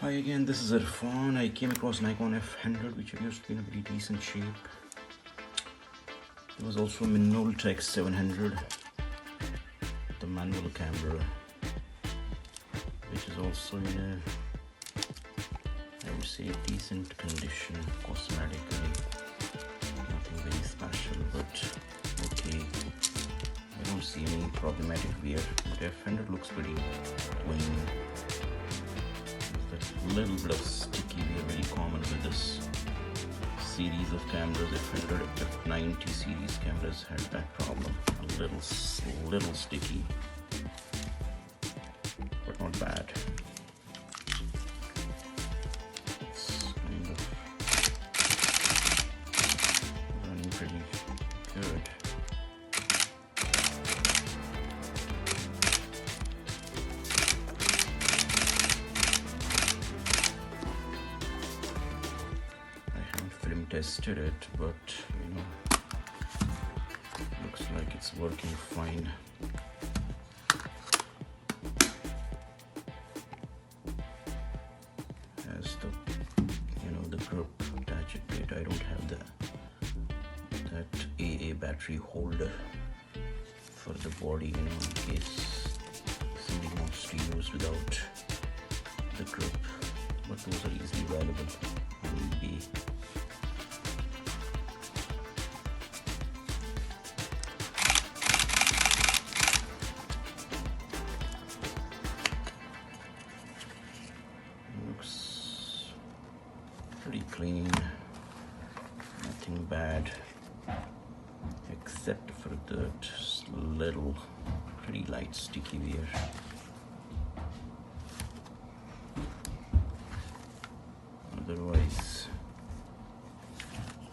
Hi again, this is Irfan. I came across Nikon F100, which appears to be in a pretty decent shape. There was also a Minolta X700, the manual camera, which is also in a, I would say, decent condition cosmetically. Nothing very special, but okay. I don't see any problematic wear, but F100 looks pretty clean. Little bit of sticky wear, very common with this series of cameras. F100, F90 series cameras had that problem. A little sticky, but not bad. It's kind of running pretty good. Tested it, but looks like it's working fine. As the grip attachment plate, I don't have that AA battery holder for the body, in case somebody wants to use without the grip, but those are easily available on eBay. Pretty clean, nothing bad, except for that little pretty light sticky wear. Otherwise,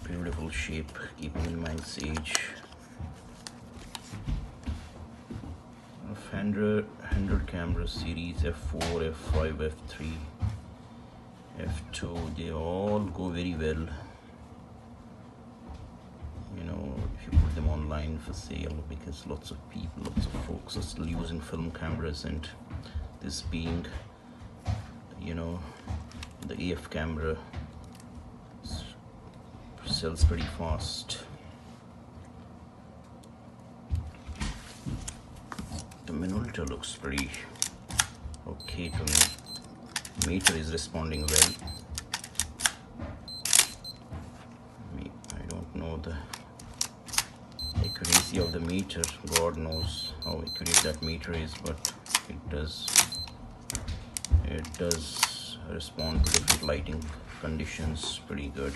beautiful shape, keeping in mind its age. 100 camera series, F4, F5, F3, F2, they all go very well. If you put them online for sale, because lots of folks are still using film cameras, and this being, the AF camera sells pretty fast. The Minolta looks pretty okay to me. Meter is responding well. I don't know the accuracy of the meter. God knows how accurate that meter is, but it does respond to different lighting conditions pretty good.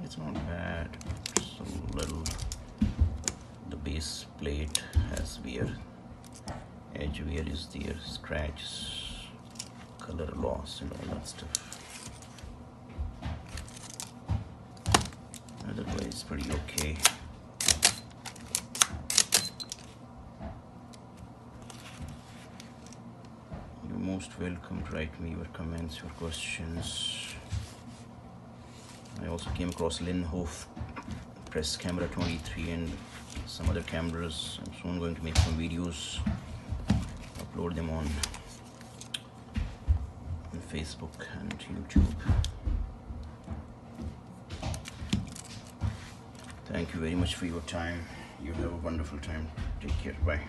It's not bad. It's a little. The base plate has wear. Edge wear is there, scratches, color loss, and all that stuff. Otherwise, pretty okay. You're most welcome to write me your comments, your questions. I also came across Linhof Press Camera 23 and some other cameras. I'm soon going to make some videos, upload them on Facebook and YouTube. Thank you very much for your time. You have a wonderful time. Take care. Bye.